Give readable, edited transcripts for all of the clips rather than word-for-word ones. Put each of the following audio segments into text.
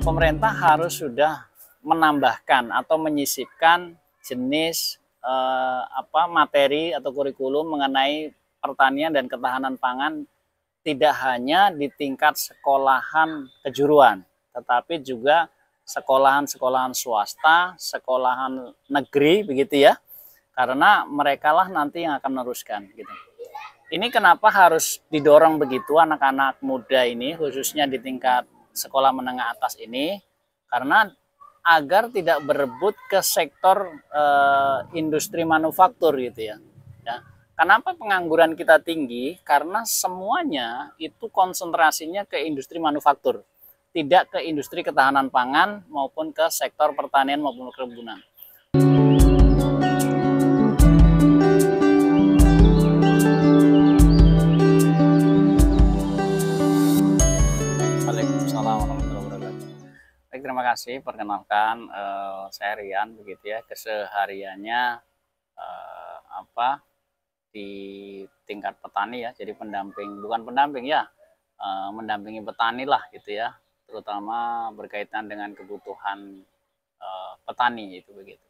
Pemerintah harus sudah menambahkan atau menyisipkan jenis materi atau kurikulum mengenai pertanian dan ketahanan pangan, tidak hanya di tingkat sekolahan kejuruan, tetapi juga sekolahan-sekolahan swasta, sekolahan negeri, begitu ya, karena merekalah nanti yang akan meneruskan gitu. Ini kenapa harus didorong begitu anak-anak muda ini, khususnya di tingkat sekolah menengah atas ini, karena agar tidak berebut ke sektor industri manufaktur gitu ya. Ya. Kenapa pengangguran kita tinggi? Karena semuanya itu konsentrasinya ke industri manufaktur, tidak ke industri ketahanan pangan maupun ke sektor pertanian maupun perkebunan. Waalaikumsalam warahmatullahi wabarakatuh. Baik, terima kasih. Perkenalkan, saya Rian, begitu ya. Kesehariannya di tingkat petani ya. Jadi pendamping, bukan pendamping ya, mendampingi petani lah gitu ya. Terutama berkaitan dengan kebutuhan petani itu begitu.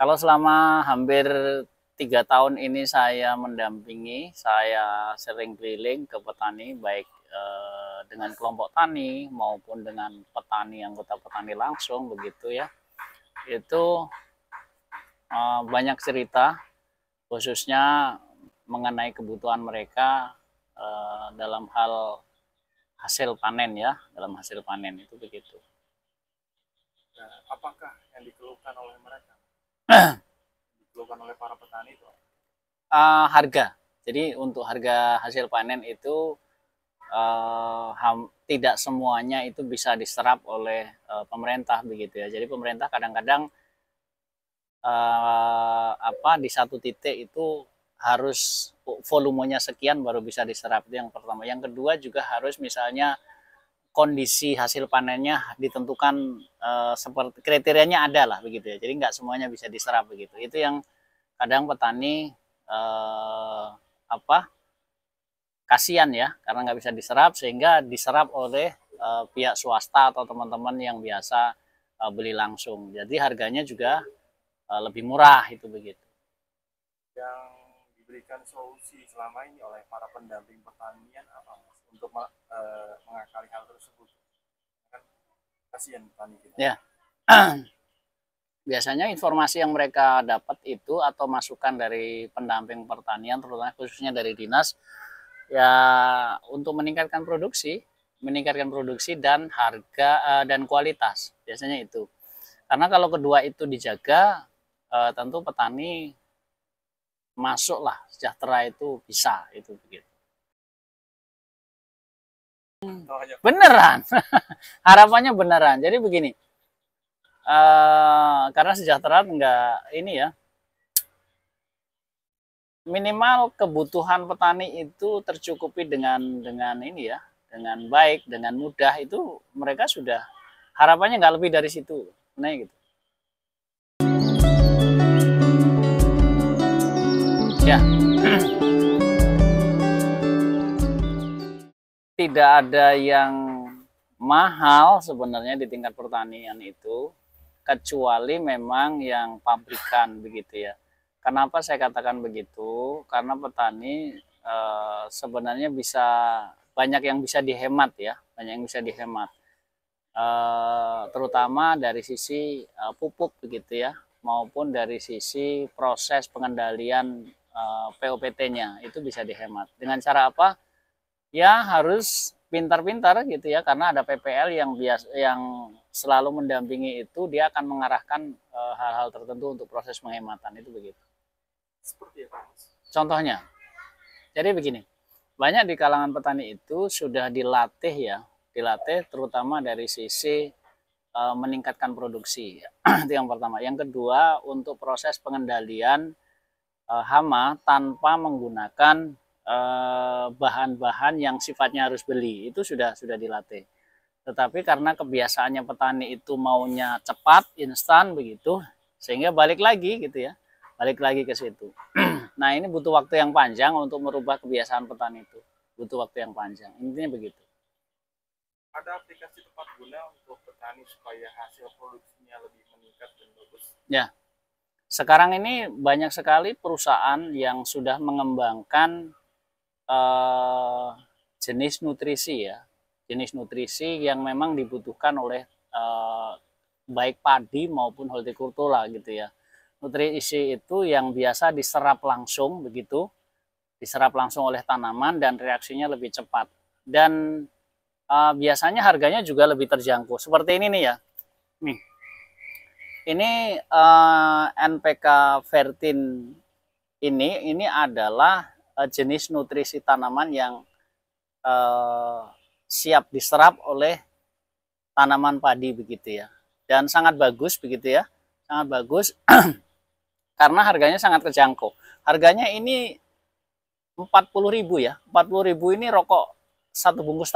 Kalau selama hampir 3 tahun ini saya mendampingi, saya sering keliling ke petani, baik dengan kelompok tani maupun dengan petani, anggota petani langsung begitu ya. Itu banyak cerita, khususnya mengenai kebutuhan mereka dalam hal hasil panen ya, dalam hasil panen itu begitu. Nah, apakah yang dikeluhkan oleh mereka? Dikeluhkan oleh para petani itu? Harga. Jadi untuk harga hasil panen itu tidak semuanya itu bisa diserap oleh pemerintah begitu ya. Jadi pemerintah kadang-kadang di satu titik itu harus volumenya sekian baru bisa diserap, itu yang pertama. Yang kedua juga harus misalnya kondisi hasil panennya ditentukan seperti kriterianya ada lah begitu ya. Jadi nggak semuanya bisa diserap begitu. Itu yang kadang petani kasihan ya, karena nggak bisa diserap, sehingga diserap oleh pihak swasta atau teman-teman yang biasa beli langsung. Jadi harganya juga lebih murah itu begitu. Yang diberikan solusi selama ini oleh para pendamping pertanian apa Mas untuk mengakali hal tersebut? Kan kasihan petani kita. Ya. Biasanya informasi yang mereka dapat itu atau masukan dari pendamping pertanian, terutama khususnya dari dinas, ya untuk meningkatkan produksi dan harga dan kualitas, biasanya itu. Karena kalau kedua itu dijaga, tentu petani masuklah, sejahtera itu bisa, itu begitu. Beneran, harapannya beneran. Jadi begini, karena sejahtera enggak ini ya, minimal kebutuhan petani itu tercukupi dengan ini ya, dengan baik, dengan mudah, itu mereka sudah harapannya nggak lebih dari situ, nah gitu. Ya, tidak ada yang mahal sebenarnya di tingkat pertanian itu, kecuali memang yang pabrikan begitu ya. Kenapa saya katakan begitu? Karena petani sebenarnya bisa banyak yang bisa dihemat ya, banyak yang bisa dihemat. Terutama dari sisi pupuk begitu ya, maupun dari sisi proses pengendalian POPT-nya itu bisa dihemat. Dengan cara apa? Ya harus pintar-pintar gitu ya, karena ada PPL yang selalu mendampingi itu, dia akan mengarahkan hal-hal tertentu untuk proses penghematan itu begitu. Seperti apa Mas? Contohnya, jadi begini, banyak di kalangan petani itu sudah dilatih ya, terutama dari sisi meningkatkan produksi. Itu yang pertama. Yang kedua, untuk proses pengendalian hama tanpa menggunakan bahan-bahan yang sifatnya harus beli, itu sudah dilatih. Tetapi karena kebiasaannya petani itu maunya cepat, instan begitu, sehingga balik lagi gitu ya, balik lagi ke situ. Nah ini butuh waktu yang panjang untuk merubah kebiasaan petani itu, butuh waktu yang panjang, intinya begitu. ada aplikasi tepat guna untuk petani supaya hasil produksinya lebih meningkat dan bagus? Ya, sekarang ini banyak sekali perusahaan yang sudah mengembangkan jenis nutrisi ya, jenis nutrisi yang memang dibutuhkan oleh baik padi maupun hortikultura gitu ya. Nutrisi itu yang biasa diserap langsung begitu, diserap langsung oleh tanaman dan reaksinya lebih cepat. Dan biasanya harganya juga lebih terjangkau. Seperti ini nih ya. Nih. Ini NPK Vertin ini adalah jenis nutrisi tanaman yang siap diserap oleh tanaman padi begitu ya. Dan sangat bagus begitu ya. Sangat bagus karena harganya sangat terjangkau. Harganya ini 40.000 ya. 40.000 ini rokok 1,5 bungkus.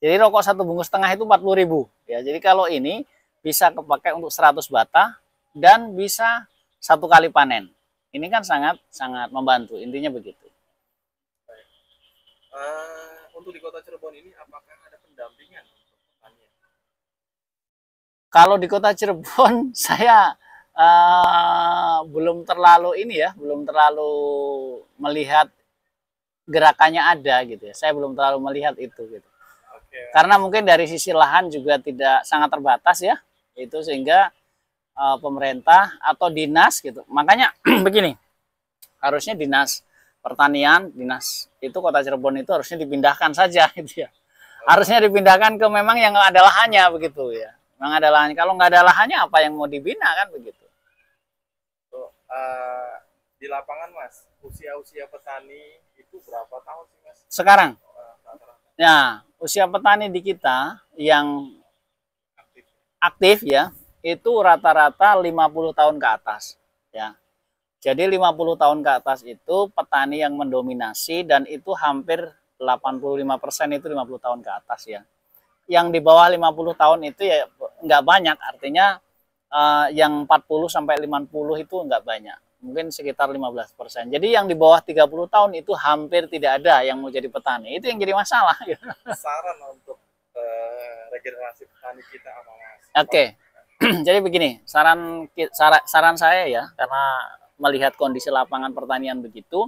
Jadi rokok 1,5 bungkus itu 40.000 ya. Jadi kalau ini bisa kepakai untuk 100 bata dan bisa 1 kali panen. Ini kan sangat membantu. Intinya begitu. Untuk di Kota Cirebon ini apakah ada pendampingan untuk petani? Kalau di Kota Cirebon saya belum terlalu melihat gerakannya ada gitu ya. Saya belum terlalu melihat itu gitu. Karena mungkin dari sisi lahan juga tidak sangat terbatas ya. Itu sehingga pemerintah atau dinas gitu. Makanya begini. Harusnya dinas pertanian, dinas itu Kota Cirebon itu harusnya dipindahkan saja gitu ya. Harusnya dipindahkan ke memang yang ada lahannya begitu ya. Memang ada lahannya. Kalau nggak ada lahannya apa yang mau dibina kan begitu. Di lapangan Mas, usia petani itu berapa tahun sih Mas? Sekarang? Ya, usia petani di kita yang aktif ya, itu rata-rata 50 tahun ke atas ya. Jadi 50 tahun ke atas itu petani yang mendominasi dan itu hampir 85% itu 50 tahun ke atas ya. Yang di bawah 50 tahun itu ya nggak banyak, artinya yang 40 sampai 50 itu nggak banyak. Mungkin sekitar 15%. Jadi yang di bawah 30 tahun itu hampir tidak ada yang mau jadi petani. Itu yang jadi masalah. Saran untuk regenerasi petani kita apa Mas? Oke. Jadi begini, saran saya ya, karena melihat kondisi lapangan pertanian begitu,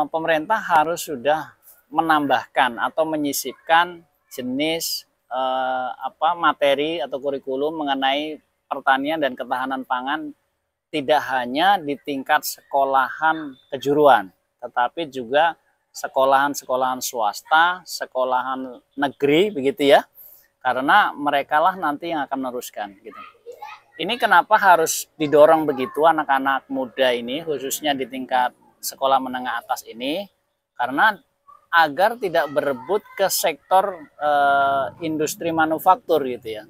pemerintah harus sudah menambahkan atau menyisipkan jenis materi atau kurikulum mengenai pertanian dan ketahanan pangan tidak hanya di tingkat sekolahan kejuruan, tetapi juga sekolahan-sekolahan swasta, sekolahan negeri begitu ya. Karena merekalah nanti yang akan meneruskan gitu. Ini kenapa harus didorong begitu anak-anak muda ini khususnya di tingkat sekolah menengah atas ini, karena agar tidak berebut ke sektor industri manufaktur gitu ya.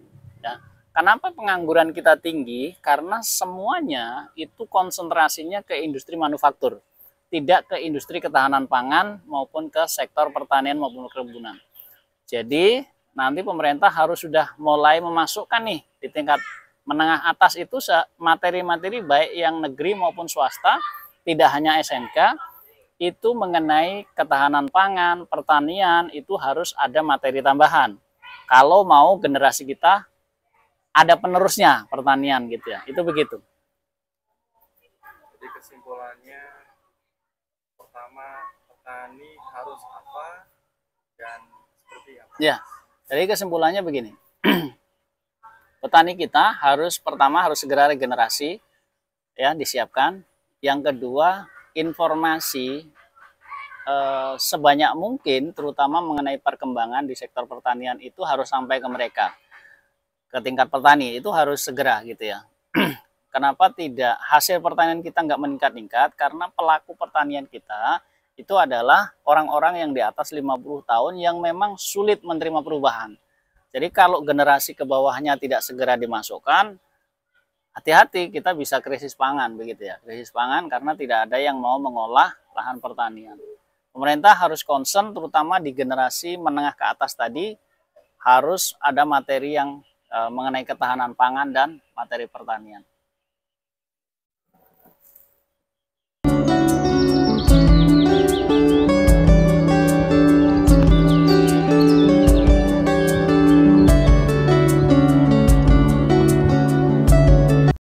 Kenapa pengangguran kita tinggi? Karena semuanya itu konsentrasinya ke industri manufaktur, tidak ke industri ketahanan pangan maupun ke sektor pertanian maupun perkebunan. Jadi nanti pemerintah harus sudah mulai memasukkan nih di tingkat menengah atas itu materi-materi baik yang negeri maupun swasta, tidak hanya SMK, itu mengenai ketahanan pangan, pertanian, itu harus ada materi tambahan. Kalau mau generasi kita ada penerusnya pertanian gitu ya, itu begitu. Jadi kesimpulannya, pertama petani harus apa dan seperti apa? Ya, jadi kesimpulannya begini. Petani kita pertama harus segera regenerasi ya, disiapkan. Yang kedua, informasi sebanyak mungkin terutama mengenai perkembangan di sektor pertanian itu harus sampai ke mereka, ke tingkat petani itu harus segera gitu ya. Kenapa tidak hasil pertanian kita nggak meningkat-ningkat? Karena pelaku pertanian kita itu adalah orang-orang yang di atas 50 tahun yang memang sulit menerima perubahan. Jadi kalau generasi ke bawahnya tidak segera dimasukkan, hati-hati kita bisa krisis pangan begitu ya. Krisis pangan karena tidak ada yang mau mengolah lahan pertanian. Pemerintah harus concern terutama di generasi menengah ke atas tadi, harus ada materi yang mengenai ketahanan pangan dan materi pertanian.